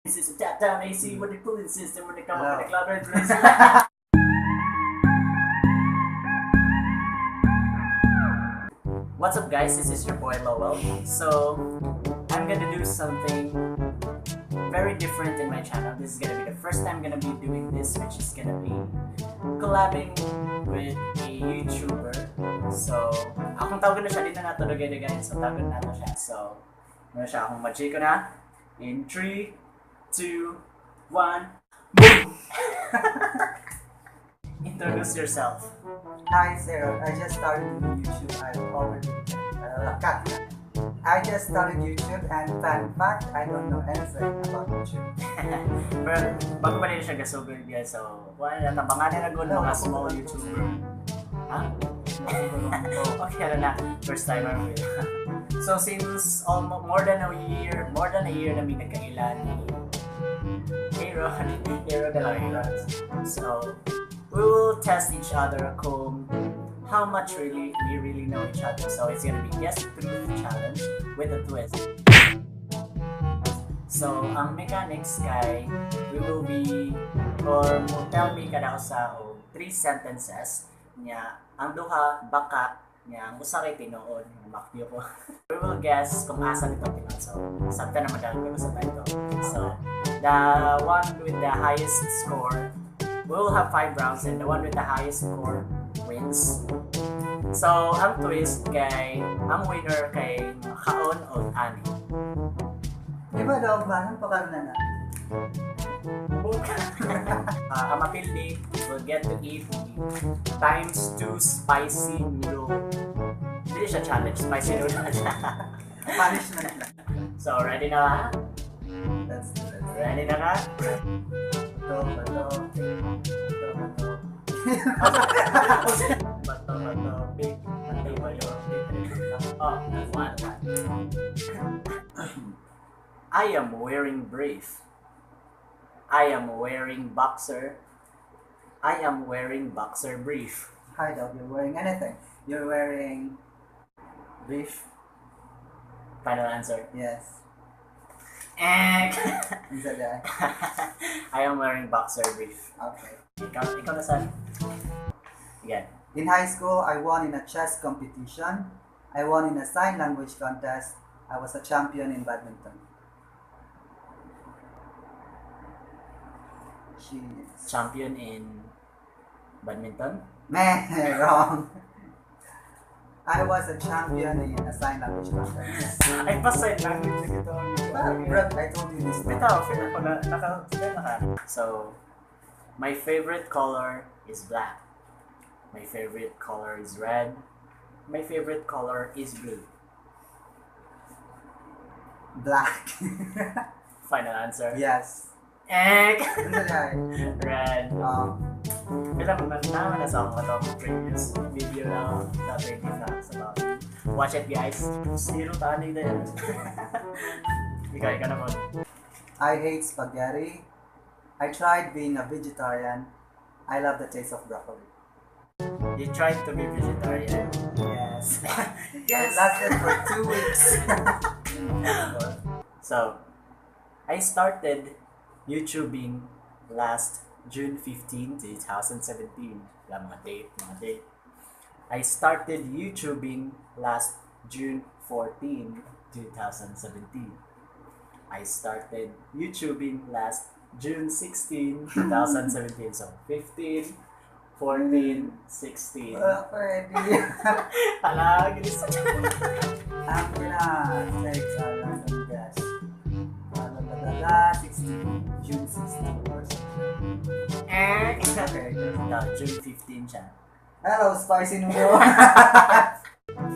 This is a tap down AC with the cooling system when they come up with the cloud red. What's up guys, this is your boy Owel. So I'm gonna do something very different in my channel. This is gonna be the first time I'm gonna be doing this, which is gonna be collabing with a YouTuber. So akong tawag na siya, dito na tulog guys. So tawag na to siya. So meron siya akong machiko na. In 3, 2, 1, boom! Introduce yourself. Hi, Sarah. I just started YouTube. I just started YouTube, and fun fact, I don't know anything about YouTube. Pero bago pa rin siya gasugod guys, so wala na tabangan na good mga small YouTuber. Ha? Okay, ano na, first timer with. So since almost more than a year na may nagkailan ni HeyRod de la HeyRod. So we will test each other kung how much we really know each other. So it's gonna be guess the truth challenge with a twist. So ang mechanics kay we will be or mo tell me kada usa og 3 sentences niya ang duha baka niya ang usa kay tinuod makyo ko. We will guess kung asa nito tinuod. So sakta naman dahil ko sa title. So the one with the highest score, we will have 5 rounds and the one with the highest score wins. So ang twist kay ang winner kay makaon o ani. Di ba daw ba? Anong pakaroon na? Ang mapili will get to eat times 2 spicy noodle. Hindi siya challenge, spicy noodle siya. Punishment lang. So ready na ka? That's it. Ready na ka? Bato. Big. Matay ba yun? Oh, one. I am wearing brief. I am wearing boxer. I am wearing boxer brief. Hi, dog. You're wearing anything. You're wearing brief. Final answer. Yes. Is that that? I am wearing boxer brief. Okay. Ikaw na saan? Again. In high school, I won in a chess competition. I won in a sign language contest. I was a champion in badminton. Jeez. Champion in badminton? Meh, wrong. I was a champion in a sign language contest. Ay, pa sign language na ito. Bro, I told you this. Bitaw, feel ko na naka. So, my favorite color is black. My favorite color is red. My favorite color is blue. Black. Final answer. Yes. Red. Um, Naman na sa akong previous video na sa 20 facts about it. Watch it guys. Zero tanig na yan. Ikaw naman. I hate spaghetti. I tried being a vegetarian. I love the taste of broccoli. You tried to be vegetarian. Yes. Yes. It lasted for 2 weeks. So, I started YouTubing last June 15, 2017. Mga date. I started YouTubing last June 14, 2017. I started YouTubing last June 16, 2017. So, 15, 14, 16. Pwede. Hala, gilis. I'm gonna take a random guess. 16. June 16 or something. Okay. No, June 15 siya. Hello, spicy noodle.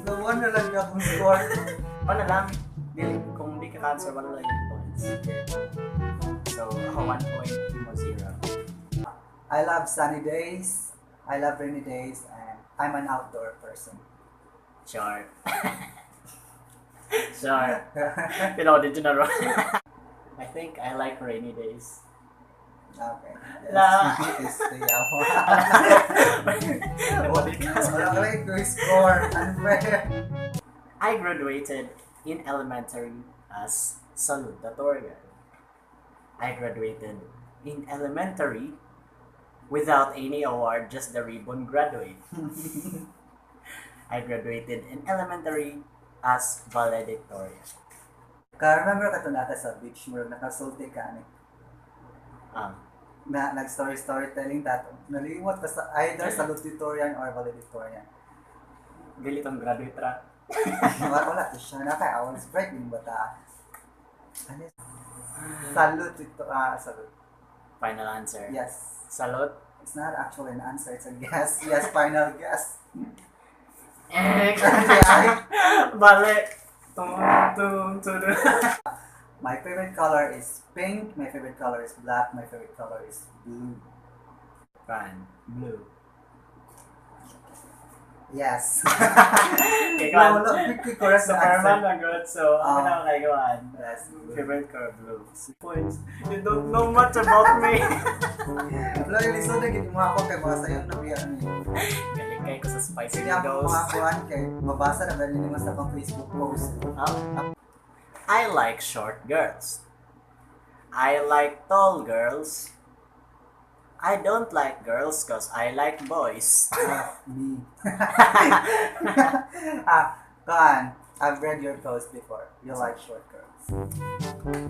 No wonder lang yung akong score. Wala lang. Kung di ka cancer, wala lang yung points. So, ako 1 point, mo 0. I love sunny days. I love rainy days. And I'm an outdoor person. Sure. Sure. Did you know? I think I like rainy days. Okay. La. I graduated in elementary as salutatorian. I graduated in elementary without any award, just the ribbon graduate. I graduated in elementary as valedictorian. Ka-remember ka ito natin sa beach, murag nakasulti ka ni. Um, Na nag-storytelling dato. Naliwat ka sa either salutatorian or valedictorian. Galitong graduate ra. Wala to siya na kay I was bright yung bata. Ano? Salute ito. Salute. Final answer. Yes. Salute. It's not actually an answer, it's a guess. Yes, final guess. Bale. Tung. My favorite color is pink, my favorite color is black, my favorite color is blue. Fine. Blue. Yes. Okay, No, correct the Superman answer. na good, so ako na ang kaigawan. Yes, blue. Favorite color, blue. Points. You don't know much about me. Wala yung lisod na gini mo ako kay mga sayo na biya ni. Galing ko sa spicy Sige ako noodles. mga kuhan kay mabasa na ba nila sa akong Facebook post. I like short girls. I like tall girls. I don't like girls cause I like boys. Me. Kuhan, I've read your post before. You like short girls.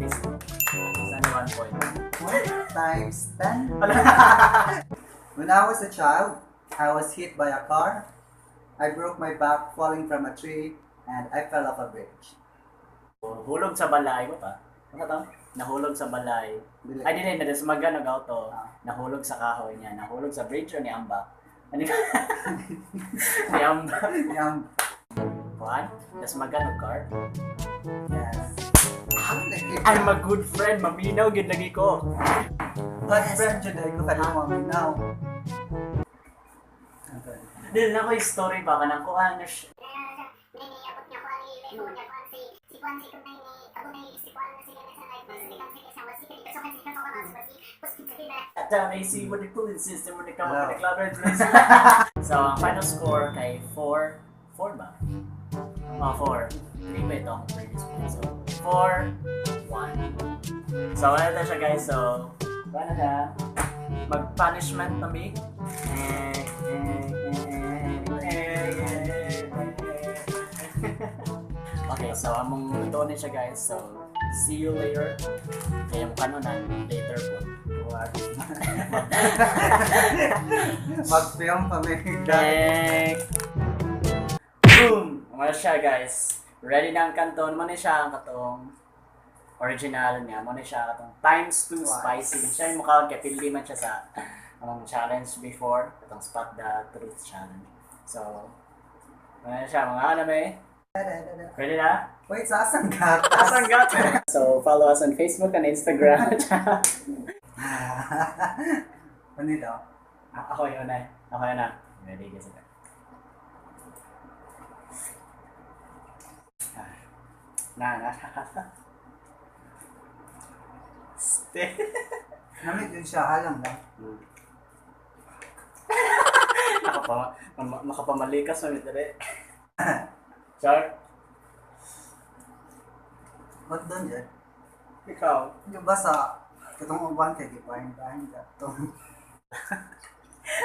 It's only 1 point. 1 times 10? When I was a child, I was hit by a car. I broke my back falling from a tree and I fell off a bridge. Hulog sa balay ko pa. Ano to? Nahulog sa balay. Dili. Ay, hindi. Nadasmagan ng auto. Nahulog sa kahoy niya. Nahulog sa bridge o ni Amba? Ano ka? Ni Amba. Yung, Kuhan? Dasmagan ng car? yes. I'm a good friend. Maminaw, gid lagi ko. Good friend yun dahil ko kanina maminaw. Dil na ko yung story ba ka nang kuhan na siya. At I see what the cooling system when they come up with the club. So, ang final score kay 4 ba? 4. 3 ba ito? Previous one. So, 4-1. So, ano na siya guys? So, ano siya? Mag-punishment na me. Okay, so among luto siya guys. So, see you later. Kaya mo kanunan later po. Mag-film kami. Next! Boom! Mga siya guys. Ready na ang kanton. Muna siya ang katong original niya. Muna siya katong times 2 spicy. Siya yung mukha kapili man siya sa among challenge before. Katong spot the truth challenge. So, muna siya mga anime. Ready na? Wait, sasang gatas? Asang gata! So, follow us on Facebook and Instagram. Ano daw? Ako yun na. Ako yun na. Ready ka sila. Na. Stay. Namit yun siya, alam na. Makapamalikas mo nito rin. Char? Ba't doon dyan? Ikaw? Yung ba sa katong uban kay gipahin-pahin ka to.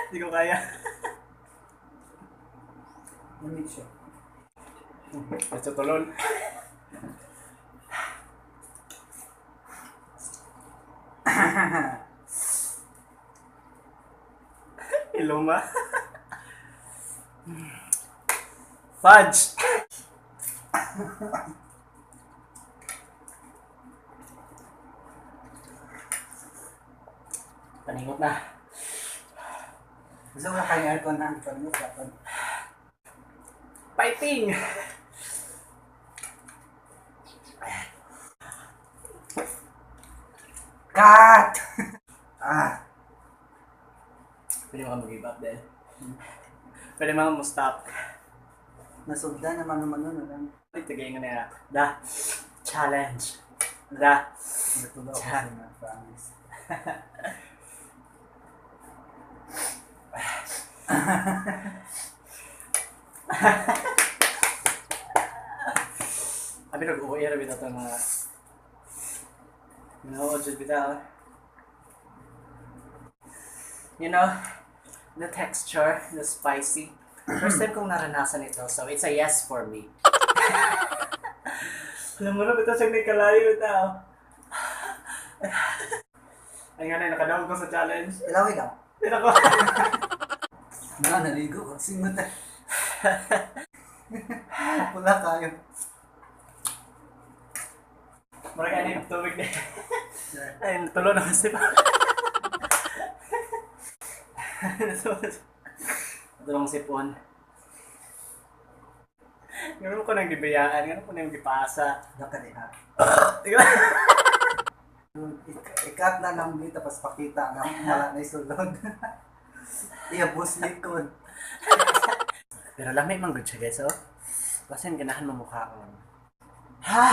Hindi ko kaya. Namit siya. Ito tulon. Iluma. Fudge! Paningot na. Gusto ko na kayo aircon na ang paningot ka. Fighting! Cut! Pwede mo ka mag-give up din. Pwede mo stop. Nasugda naman nun. Ito ganyan na the challenge. The Natulo ako sa mga promise. Abi nag-uwi na ito mga No, just bitaw. You know, the texture, the spicy. First time kong naranasan ito, so it's a yes for me. Alam mo na, ito siyang kalayo tao. Ay nga na, nakadawag ko sa challenge. Ilawi lang. Tira ko. Naligo ko. Singot na. Pula kayo. Marang ano yung tubig na. Ay, tulo na kasi pa. Tulong sipon. Ganun ko nang gibayaan, ganun ko nang gipasa. Nakaliha. Tingnan. Ikat na lang dito, tapos pakita na wala na isulod. Iabos likod. Pero lamay man good siya guys, oh. Kasi ganahan mo mukha ko. Ha!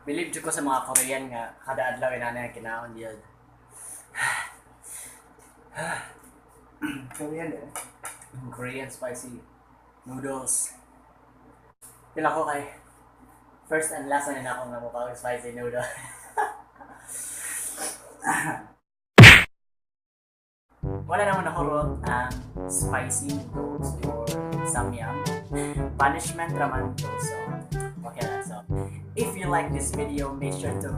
Believe ko sa mga Korean nga, kada adlaw inanay ang kinaon yun. Korean eh. Korean spicy noodles. Pila ko kay first and last na ako nga mukha spicy noodle. Wala naman ako ang spicy noodles or samyang. Punishment raman to, so okay lang. So if you like this video, make sure to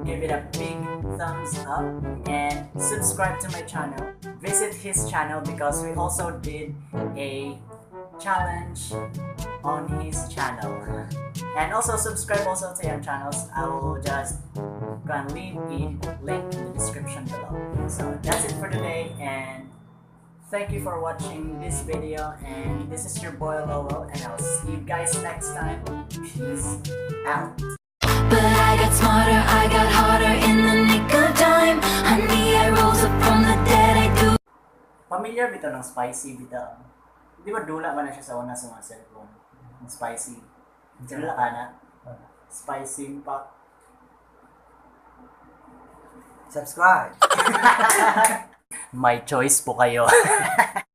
give it a big thumbs up and subscribe to my channel. Visit his channel because we also did a challenge on his channel. And also subscribe also to your channels. I will just go and leave a link in the description below. So that's it for today, and thank you for watching this video, and this is your boy Owel, and I'll see you guys next time. Peace out. But I got smarter, I got harder in the nick of time. Honey, I rose up from the dead, I do. Familiar bitaw ng spicy bitaw. Di ba dula man na siya sa una sa mga cellphone? Ang spicy. Dula ka na? Spicy pa. Subscribe. My choice po kayo.